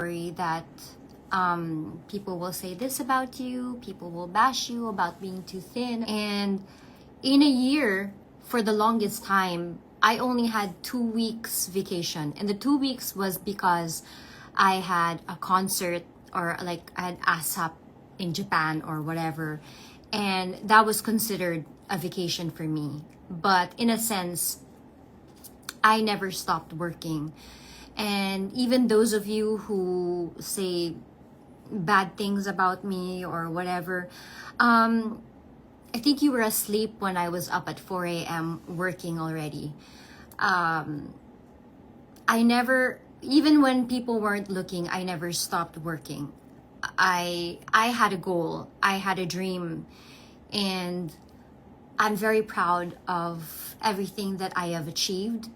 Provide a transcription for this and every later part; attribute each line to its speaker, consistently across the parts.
Speaker 1: Worry that people will say this about you, people will bash you about being too thin. And in a year, for the longest time, I only had 2 weeks vacation. And the 2 weeks was because I had a concert, or like I had ASAP in Japan or whatever. And that was considered a vacation for me. But in a sense, I never stopped working. And even those of you who say bad things about me or whatever, I think you were asleep when I was up at 4 a.m. working already. I never, even when people weren't looking, I never stopped working. I had a goal, I had a dream, and I'm very proud of everything that I have achieved.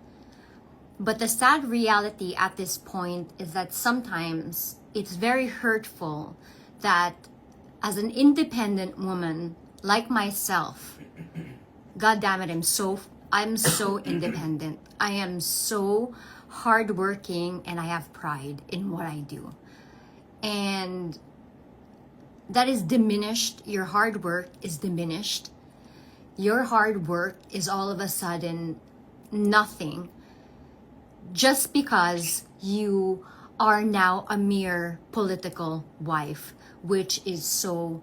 Speaker 1: But the sad reality at this point is that sometimes it's very hurtful that as an independent woman like myself, God damn it, I'm so independent. I am so hardworking, and I have pride in what I do. And that is diminished. Your hard work is diminished. Your hard work is all of a sudden nothing, just because you are now a mere political wife, which is so,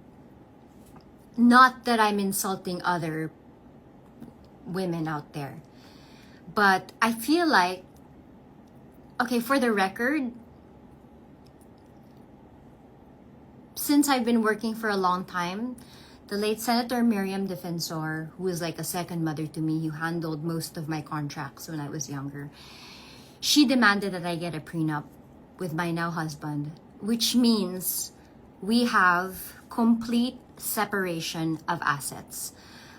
Speaker 1: not that I'm insulting other women out there, but I feel like, okay, for the record, since I've been working for a long time, the late Senator Miriam Defensor, who is like a second mother to me, who handled most of my contracts when I was younger, she demanded that I get a prenup with my now husband, which means we have complete separation of assets.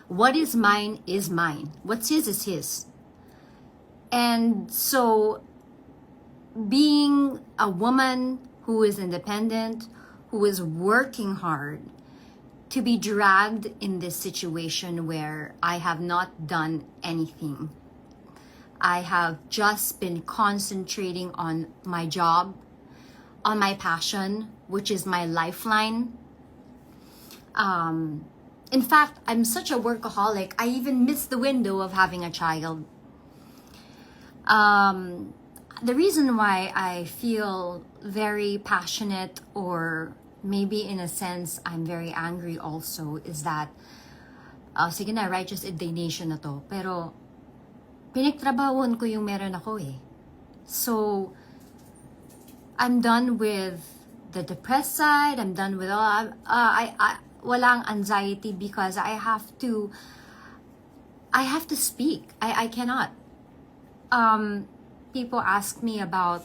Speaker 1: What is mine is mine. What's his is his. And so, being a woman who is independent, who is working hard, to be dragged in this situation where I have not done anything. I have just been concentrating on my job, on my passion, which is my lifeline. In fact, I'm such a workaholic, I even missed the window of having a child. The reason why I feel very passionate, or maybe in a sense I'm very angry also, is that, sige na, righteous indignation na to, pero pinagtrabahuan ko yung meron ako eh. So, I'm done with the depressed side. I'm done with all. Walang anxiety, because I have to speak. I cannot. People ask me about,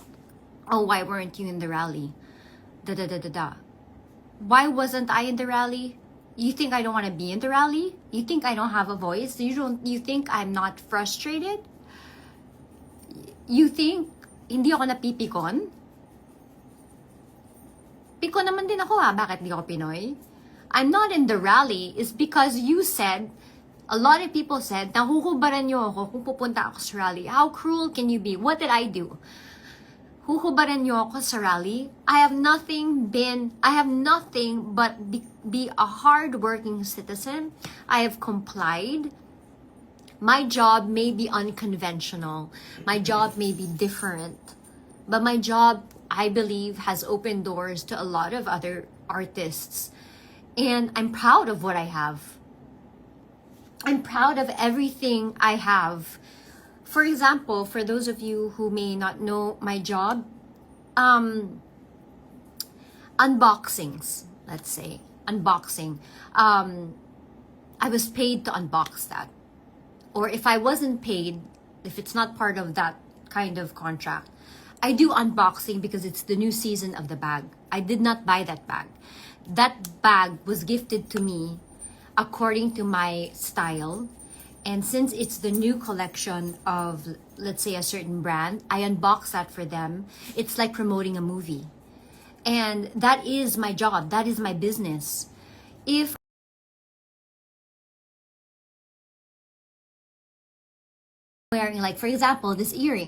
Speaker 1: oh, why weren't you in the rally? Why wasn't I in the rally? You think I don't want to be in the rally? You think I don't have a voice? You think I'm not frustrated? You think hindi ako napipikon? Pikon naman din ako bakit di ako Pinoy? I'm not in the rally is because you said, a lot of people said, nahuhubaran niyo ako kung pupunta ako sa rally. How cruel can you be? What did I do? Huhubaran niyo ako sa rally? I have nothing but be a hard-working citizen. I have complied. My job may be unconventional. My job may be different. But my job, I believe, has opened doors to a lot of other artists. And I'm proud of what I have. I'm proud of everything I have. For example, for those of you who may not know my job, unboxings, let's say, unboxing. I was paid to unbox that. Or if I wasn't paid, if it's not part of that kind of contract, I do unboxing because it's the new season of the bag. I did not buy that bag. That bag was gifted to me according to my style. And since it's the new collection of, let's say, a certain brand, I unbox that for them. It's like promoting a movie. And that is my job. That is my business. If wearing, like, for example, this earring,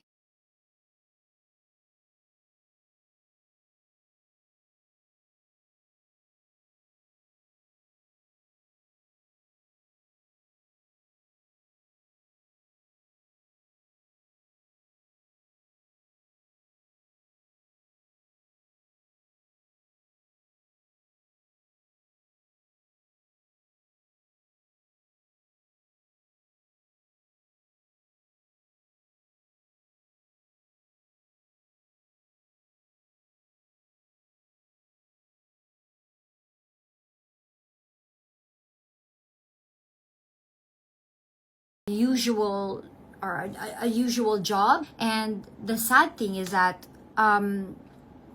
Speaker 1: usual or a usual job. And the sad thing is that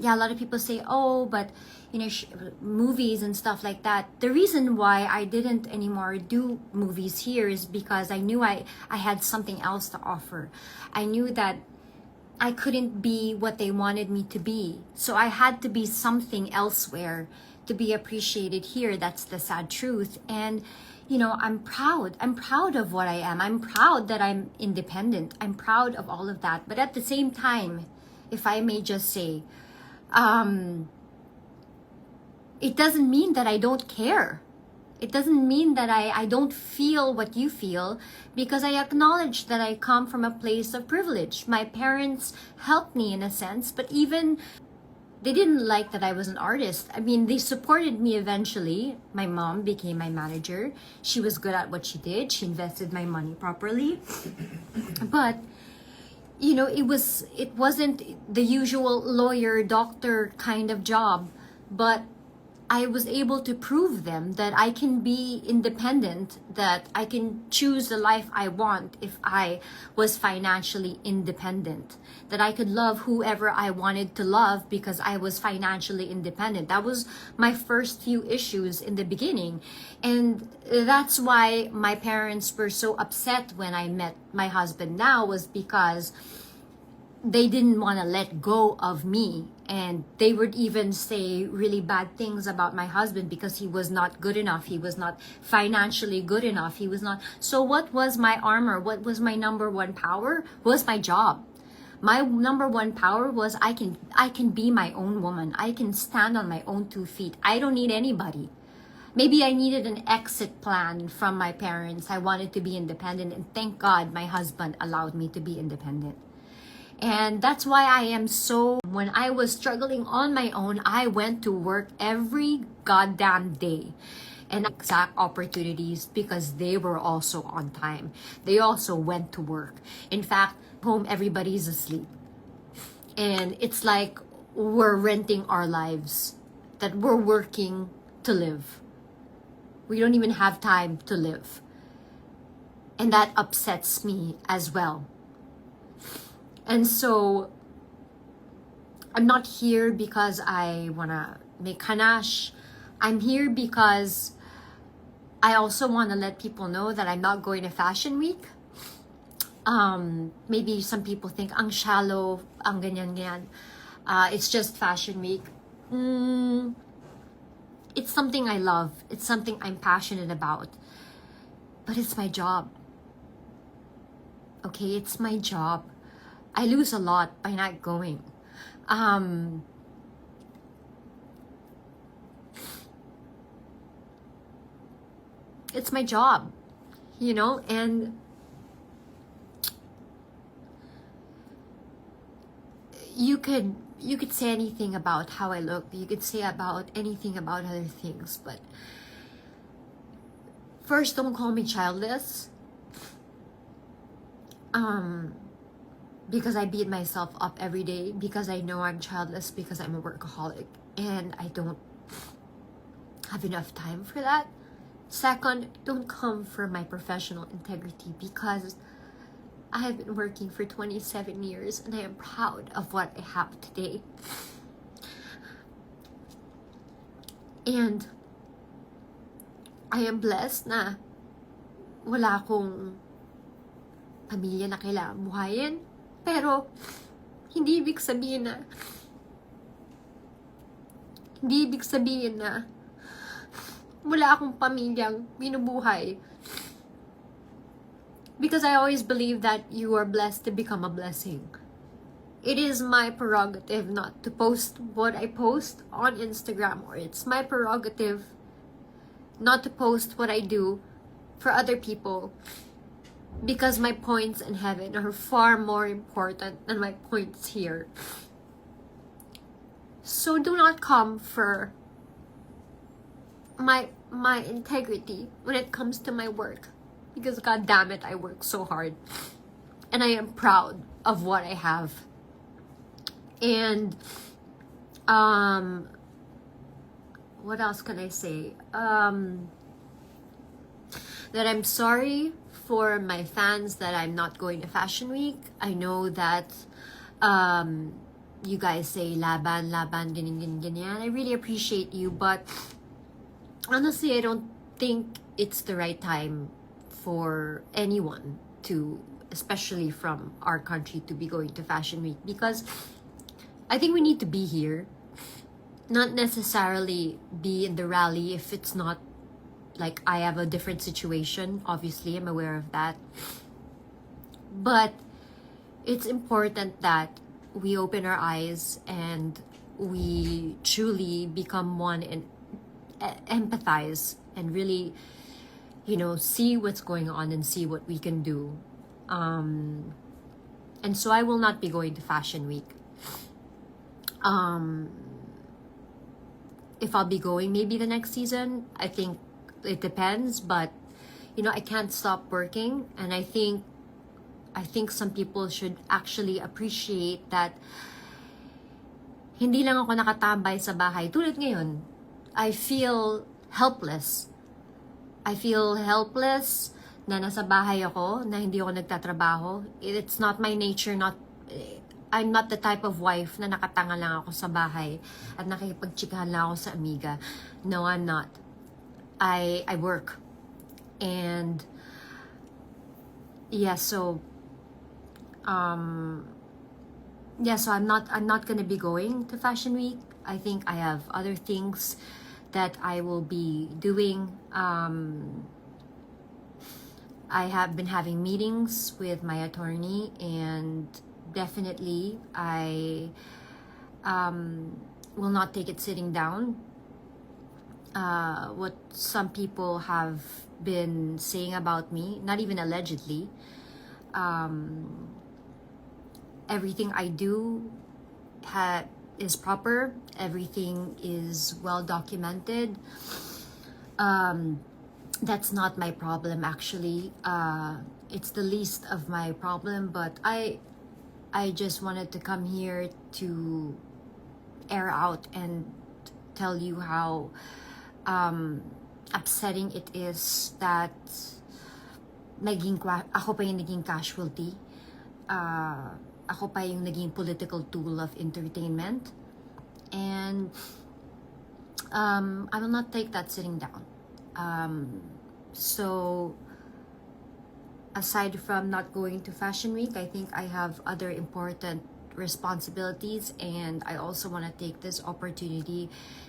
Speaker 1: yeah, a lot of people say, oh, but you know, movies and stuff like that. The reason why I didn't anymore do movies here is because I knew I had something else to offer. I knew that I couldn't be what they wanted me to be. So I had to be something elsewhere to be appreciated here. That's the sad truth. And you know, I'm proud. I'm proud of what I am. I'm proud that I'm independent. I'm proud of all of that. But at the same time, if I may just say, it doesn't mean that I don't care. It doesn't mean that I don't feel what you feel, because I acknowledge that I come from a place of privilege. My parents helped me in a sense, but even they didn't like that I was an artist. I mean, they supported me eventually. My mom became my manager. She was good at what she did. She invested my money properly. But you know, it wasn't the usual lawyer, doctor kind of job, but I was able to prove them that I can be independent, that I can choose the life I want if I was financially independent, that I could love whoever I wanted to love because I was financially independent. That was my first few issues in the beginning. And that's why my parents were so upset when I met my husband now, was because they didn't want to let go of me, and they would even say really bad things about my husband because he was not good enough, he was not financially good enough, he was not. So what was my armor? What was my number one power? Was my job. My number one power was I can be my own woman. I can stand on my own 2 feet. I don't need anybody. Maybe I needed an exit plan from my parents. I wanted to be independent, and thank God my husband allowed me to be independent. And that's why I am so, when I was struggling on my own, I went to work every goddamn day and exact opportunities, because they were also on time. They also went to work. In fact, home, everybody's asleep. And it's like we're renting our lives, that we're working to live. We don't even have time to live. And that upsets me as well. And so I'm not here because I want to make hanash. I'm here because I also want to let people know that I'm not going to Fashion Week. Maybe some people think ang shallow, ang ganyan. It's just Fashion Week. It's something I love. It's something I'm passionate about. But it's my job. Okay, it's my job. I lose a lot by not going. It's my job, you know, and you could say anything about how I look. You could say about anything about other things, but first, don't call me childless. Because I beat myself up every day because I know I'm childless, because I'm a workaholic and I don't have enough time for that. Second, don't come for my professional integrity, because I have been working for 27 years and I am proud of what I have today. And I am blessed na wala akong pamilya na kailangan buhayin. Pero, hindi ibig sabihin na wala akong pamilyang binubuhay. Because I always believe that you are blessed to become a blessing. It is my prerogative not to post what I post on Instagram, or it's my prerogative not to post what I do for other people. Because my points in heaven are far more important than my points here. So do not come for my integrity when it comes to my work. Because god damn it, I work so hard. And I am proud of what I have. And what else can I say? that I'm sorry for my fans that I'm not going to Fashion Week. I know that you guys say laban, laban, ganyan, ganyan, ganyan. I really appreciate you, but honestly, I don't think it's the right time for anyone to, especially from our country, to be going to Fashion Week, because I think we need to be here, not necessarily be in the rally if it's not like I have a different situation. Obviously, I'm aware of that. But it's important that we open our eyes and we truly become one and empathize and really, see what's going on and see what we can do. And so I will not be going to Fashion Week. If I'll be going maybe the next season, I think it depends, but I can't stop working, and I think some people should actually appreciate that hindi lang ako nakatambay sa bahay. Tulad ngayon, I feel helpless. Na nasa bahay ako, na hindi ako nagtatrabaho. It's not my nature, I'm not the type of wife na nakatanga lang ako sa bahay at nakikipagtsikahan lang ako sa amiga. No, I'm not. I work. And so I'm not gonna be going to Fashion Week. I think I have other things that I will be doing. I have been having meetings with my attorney, and definitely I will not take it sitting down. What some people have been saying about me, not even allegedly, everything I do is proper, everything is well documented. That's not my problem, actually. It's the least of my problem, but I just wanted to come here to air out and tell you how upsetting it is that ako pa yung naging casualty. Ako pa yung naging political tool of entertainment. And I will not take that sitting down. So aside from not going to Fashion Week, I think I have other important responsibilities, and I also want to take this opportunity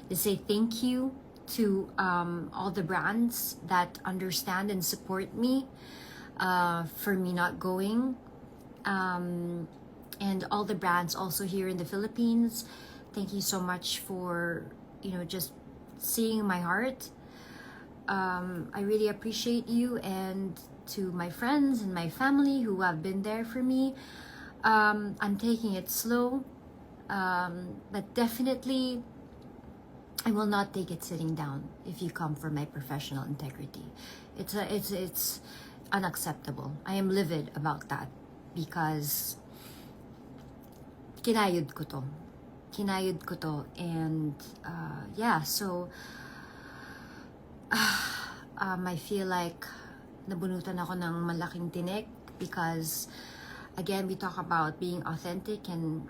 Speaker 1: to say thank you to all the brands that understand and support me for me not going, and all the brands also here in the Philippines. Thank you so much for just seeing my heart. I really appreciate you, and to my friends and my family who have been there for me. I'm taking it slow, but definitely I will not take it sitting down if you come for my professional integrity. It's unacceptable. I am livid about that, because kinayod ko to, and so I feel like nabunutan ako ng malaking tinik, because again, we talk about being authentic, and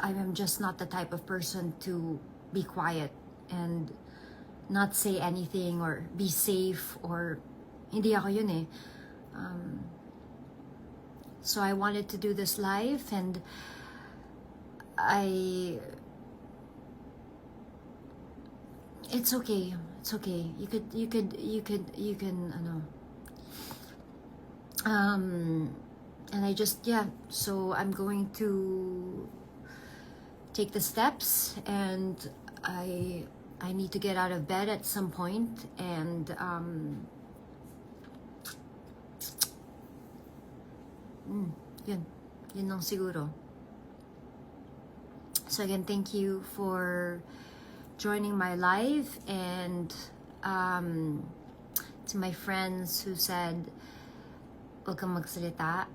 Speaker 1: I'm just not the type of person to be quiet and not say anything or be safe, or hindi ako yun eh. So I wanted to do this live, and it's okay. You can and I just so I'm going to take the steps, and I need to get out of bed at some point, and yun lang siguro. So again, thank you for joining my live, and to my friends who said wag kang magsalita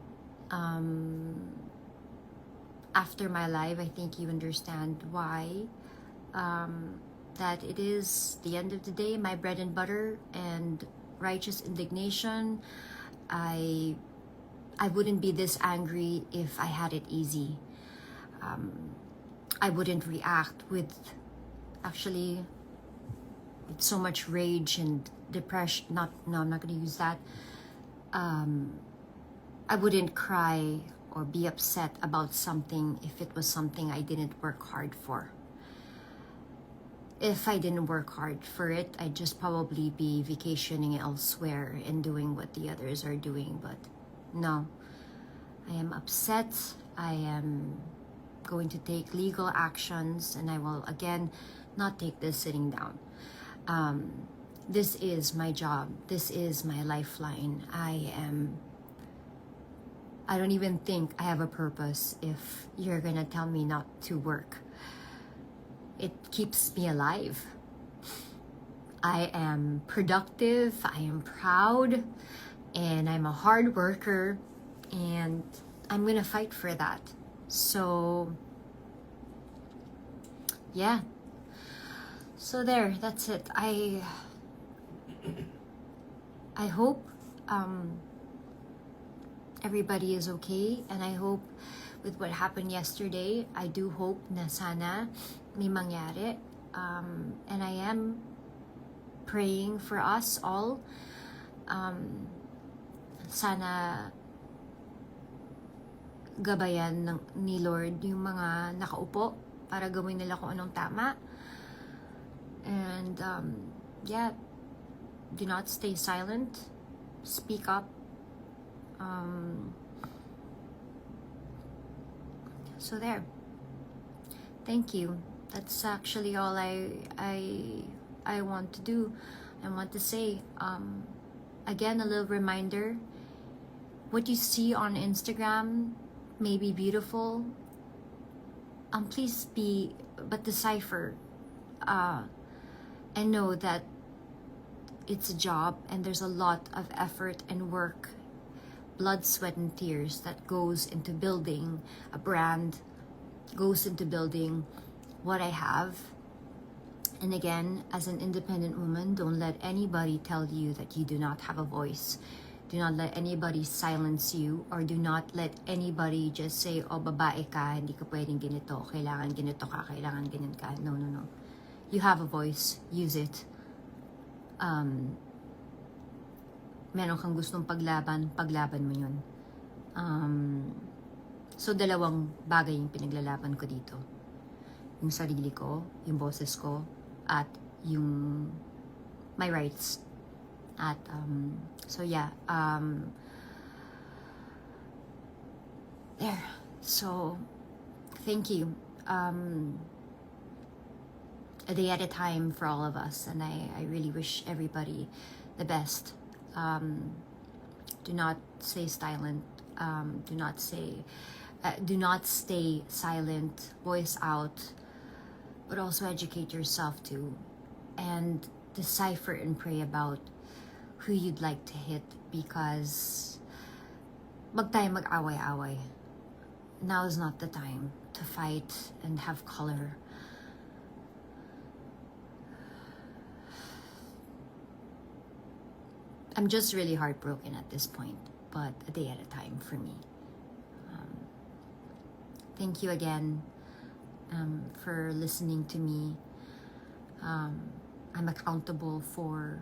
Speaker 1: after my live, I think you understand why. That it is the end of the day, my bread and butter, and righteous indignation. I wouldn't be this angry if I had it easy. I wouldn't react with so much rage and depression. No, I'm not going to use that. I wouldn't cry or be upset about something if it was something I didn't work hard for. If I didn't work hard for it, I'd just probably be vacationing elsewhere and doing what the others are doing. But no, I am upset. I am going to take legal actions, and I will again not take this sitting down. This is my job. This is my lifeline. I don't even think I have a purpose if you're gonna tell me not to work. It keeps me alive. I am productive, I am proud, and I'm a hard worker, and I'm gonna fight for that. So, yeah. So there, that's it. I hope everybody is okay, and I hope with what happened yesterday, I do hope na sana may mangyari. And I am praying for us all. Sana gabayan ni Lord yung mga nakaupo para gawin nila kung anong tama. And yeah, do not stay silent. Speak up. So there. Thank you. That's actually all I want to do. I want to say. Again, a little reminder. What you see on Instagram may be beautiful. Please but decipher. And know that it's a job, and there's a lot of effort and work, blood, sweat, and tears that goes into building a brand, goes into building what I have. And again, as an independent woman, don't let anybody tell you that you do not have a voice. Do not let anybody silence you, or do not let anybody just say, oh, babae ka, hindi ka pwedeng ganito, kailangan ganito ka, kailangan ganyan ka. No. You have a voice, use it. Meron kang gustong paglaban mo yun. So dalawang bagay yung pinaglalaban ko dito. Yung sarili ko, yung boses ko, at yung my rights. At so yeah, there. So thank you. A day at a time for all of us, and I really wish everybody the best. Do not stay silent. Do not stay silent. Voice out, but also educate yourself too, and decipher and pray about who you'd like to hit, because mag-away-away. Now is not the time to fight and have color. I'm just really heartbroken at this point, but a day at a time for me. Thank you again for listening to me. I'm accountable for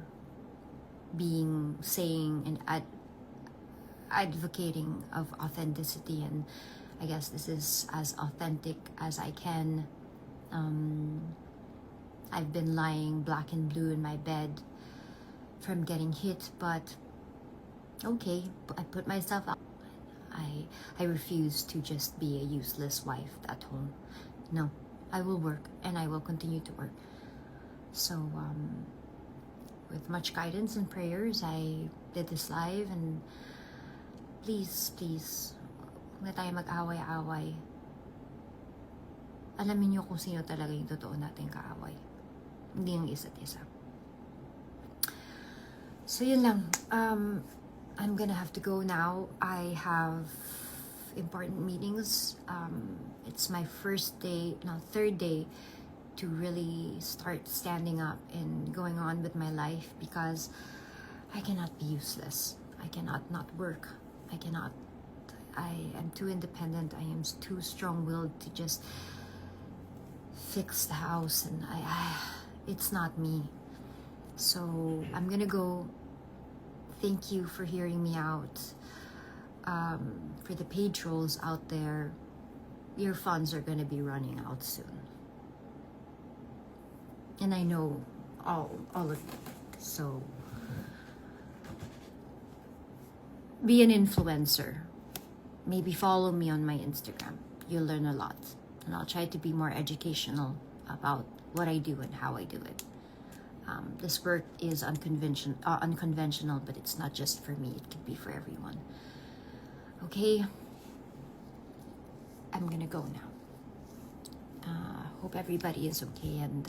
Speaker 1: saying and advocating of authenticity, and I guess this is as authentic as I can. I've been lying black and blue in my bed from getting hit, but okay, I put myself out. I refuse to just be a useless wife at home. No, I will work, and I will continue to work. So with much guidance and prayers, I did this live, and please, huwag na tayo mag-away-away. Alamin niyo kung sino talaga yung totoo nating kaaway, hindi yung isa't isa. So yun lang. I'm gonna have to go now. I have important meetings. It's my third day to really start standing up and going on with my life, because I cannot be useless. I cannot not work. I am too independent. I am too strong-willed to just fix the house, and it's not me. So I'm gonna go. Thank you for hearing me out. For the paid trolls out there, your funds are gonna be running out soon. And I know all of you. So be an influencer. Maybe follow me on my Instagram. You'll learn a lot. And I'll try to be more educational about what I do and how I do it. This work is unconventional, but it's not just for me. It could be for everyone. Okay? I'm gonna go now. Hope everybody is okay, and